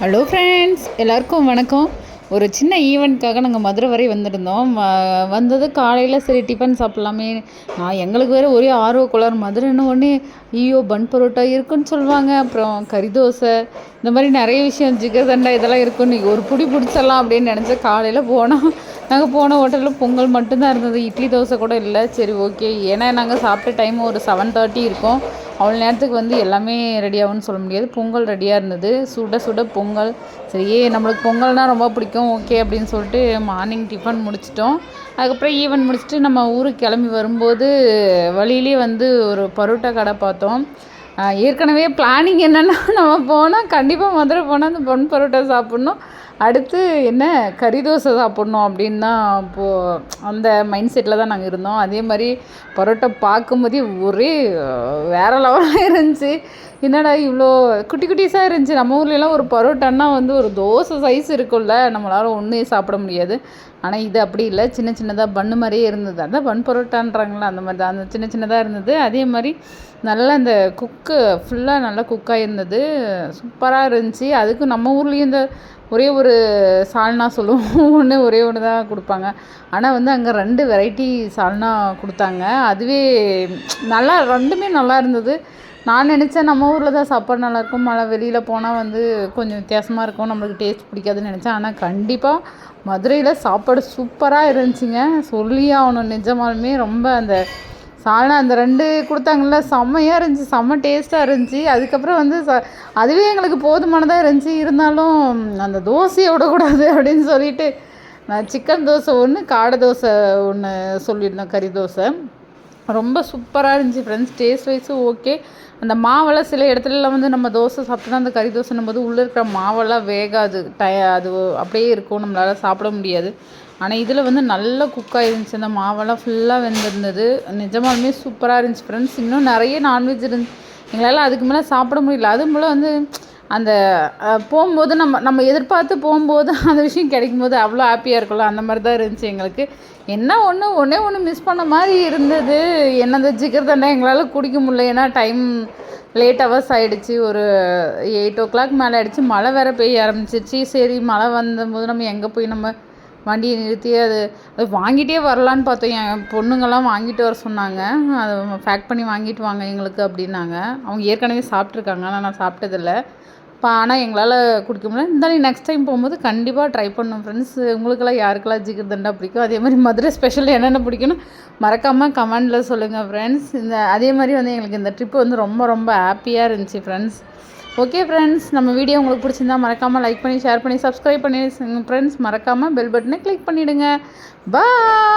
Hello friends, எல்லாருக்கும் வணக்கம். ஒரு சின்ன ஈவெண்ட்காக நாங்கள் மதுரை வரை வந்திருந்தோம். வந்தது காலையில் சரி டிஃபன் சாப்பிட்லாமே. எங்களுக்கு வேறு ஒரே ஆர்வக்கோளாறு. மதுரைன்னு ஒன்றே ஐயோ பன் பரோட்டா இருக்குன்னு சொல்லுவாங்க, அப்புறம் கறி தோசை, இந்த மாதிரி நிறைய விஷயம், ஜிகர்தண்டா இதெல்லாம் இருக்குன்னு ஒரு பிடி பிடிச்சிடலாம் அப்படின்னு நினச்சேன். காலையில் போனோம். நாங்கள் போன ஹோட்டலில் பொங்கல் மட்டும்தான் இருந்தது, இட்லி தோசை கூட இல்லை. சரி ஓகே, ஏன்னா நாங்கள் சாப்பிட்ட டைம் ஒரு 7:30 இருக்கும். அவ்வளோ நேரத்துக்கு எல்லாமே ரெடி ஆகும்னு சொல்ல முடியாது. பொங்கல் ரெடியாக இருந்தது, சுட சுட பொங்கல். சரி, நம்மளுக்கு பொங்கல்னால் ரொம்ப பிடிக்கும், ஓகே அப்படின்னு சொல்லிட்டு மார்னிங் டிஃபன் முடிச்சிட்டோம். அதுக்கப்புறம் ஈவெண்ட் முடிச்சுட்டு நம்ம ஊருக்கு கிளம்பி வரும்போது வழியிலே ஒரு பரோட்டா கடை பார்த்தோம். ஏற்கனவே பிளானிங் என்னென்னா, நம்ம போனால் கண்டிப்பாக மதுரை போனால் அந்த பன் பரோட்டா சாப்பிட்ணும், அடுத்து என்ன கறி தோசை சாப்பிட்ணும் அப்படின்னு தான் இப்போது அந்த மைண்ட் செட்டில் தான் நாங்கள் இருந்தோம். அதே மாதிரி பரோட்டா பார்க்கும்போதே ஒரே வேறு லெவலாக இருந்துச்சு. என்னடா இவ்வளோ குட்டி குட்டிஸாக இருந்துச்சு. நம்ம ஊர்லலாம் ஒரு பரோட்டான்னா ஒரு தோசை சைஸ் இருக்கும்ல, நம்மளால் ஒன்றே சாப்பிட முடியாது. ஆனால் இது அப்படி இல்லை, சின்ன சின்னதாக பன்னு மாதிரியே இருந்தது. அதான் பன் பரோட்டான்றாங்களா, அந்த மாதிரி தான், அந்த சின்ன சின்னதாக இருந்தது. அதே மாதிரி நல்லா அந்த குக்கு ஃபுல்லாக நல்லா குக்காக இருந்தது, சூப்பராக இருந்துச்சு. அதுக்கு நம்ம ஊர்லேயும் இந்த ஒரே ஒரு சால்னா சொல்லுவோம், ஒரே ஒன்று தான் கொடுப்பாங்க. ஆனால் அங்கே 2 வெரைட்டி சால்னா கொடுத்தாங்க. அதுவே நல்லா, ரெண்டுமே நல்லா இருந்தது. நான் நினச்சேன் நம்ம ஊரில் தான் சாப்பாடு நல்லாயிருக்கும், வெளியில் போனால் கொஞ்சம் வித்தியாசமாக இருக்கும், நம்மளுக்கு டேஸ்ட் பிடிக்காதுன்னு நினச்சேன். ஆனால் கண்டிப்பாக மதுரையில் சாப்பாடு சூப்பராக இருந்துச்சுங்க, சொல்லியே ஆகணும். நிஜமாலுமே ரொம்ப அந்த சால்னா அந்த 2 கொடுத்தாங்கல்ல, செம்மையாக இருந்துச்சு, செம்ம டேஸ்ட்டாக இருந்துச்சு. அதுக்கப்புறம் அதுவே எங்களுக்கு போதுமானதாக இருந்துச்சு. இருந்தாலும் அந்த தோசையை விடக்கூடாது அப்படின்னு சொல்லிட்டு நான் சிக்கன் தோசை 1, காடை தோசை 1 சொல்லியிருந்தேன், கறி தோசை. ரொம்ப சூப்பராக இருந்துச்சு ஃப்ரெண்ட்ஸ். டேஸ்ட் வைஸும் ஓகே. அந்த மாவெல்லாம் சில இடத்துலலாம் நம்ம தோசை சாப்பிட்டோன்னா அந்த கறி தோசைன்னும் போது உள்ளே இருக்கிற மாவெல்லாம் வேகாது, அது அப்படியே இருக்கும், நம்மளால் சாப்பிட முடியாது. ஆனால் இதில் நல்லா குக்காக இருந்துச்சு, அந்த மாவெல்லாம் ஃபுல்லாக வெந்திருந்தது. நிஜமாலுமே சூப்பராக இருந்துச்சு ஃப்ரெண்ட்ஸ். இன்னும் நிறைய நான்வெஜ் இருந்துச்சு, எங்களால் அதுக்கு மேலே சாப்பிட முடியல. அதுவும் போல் அந்த போகும்போது நம்ம எதிர்பார்த்து போகும்போது அந்த விஷயம் கிடைக்கும்போது அவ்வளோ ஹாப்பியாக இருக்கும்ல, அந்த மாதிரி தான் இருந்துச்சு எங்களுக்கு. என்ன ஒன்றே ஒன்று மிஸ் பண்ண மாதிரி இருந்தது. என்னது ஜிகர்தண்டா எங்களால் குடிக்க முடியல, ஏன்னா டைம் லேட் ஹவர்ஸ் ஆகிடுச்சு. ஒரு 8 o'clock மேலே ஆகிடுச்சு. மழை வேறு பெய்ய ஆரம்பிச்சிருச்சு. சரி, மழை வந்தபோது நம்ம எங்கே போய் நம்ம வண்டியை நிறுத்தி அது வாங்கிட்டே வரலான்னு பார்த்தோம். என் பொண்ணுங்கள்லாம் வாங்கிட்டு வர சொன்னாங்க, அதை பேக் பண்ணி வாங்கிட்டு வாங்க எங்களுக்கு அப்படின்னாங்க. அவங்க ஏற்கனவே சாப்பிட்ருக்காங்க, ஆனால் நான் சாப்பிட்டதில்லை. ஆனால் எங்களால் குடிக்க முடியல. இருந்தாலும் நெக்ஸ்ட் டைம் போகும்போது கண்டிப்பாக ட்ரை பண்ணணும் ஃப்ரெண்ட்ஸ். உங்களுக்கெல்லாம் யாருக்கெல்லாம் ஜிகர்தண்டா பிடிக்கும், அதே மாதிரி மதுரை ஸ்பெஷல் என்னென்ன பிடிக்குன்னு மறக்காமல் கமெண்டில் சொல்லுங்கள் ஃப்ரெண்ட்ஸ். அதே மாதிரி எங்களுக்கு இந்த ட்ரிப்பு ரொம்ப ரொம்ப ஹாப்பியாக இருந்துச்சு ஃப்ரெண்ட்ஸ். ஓகே ஃப்ரெண்ட்ஸ், நம்ம வீடியோ உங்களுக்கு பிடிச்சிருந்தா மறக்காமல் லைக் பண்ணி, ஷேர் பண்ணி, சப்ஸ்கிரைப் பண்ணி ஃப்ரெண்ட்ஸ். மறக்காமல் பெல் பட்டனை கிளிக் பண்ணிவிடுங்க. பாய்.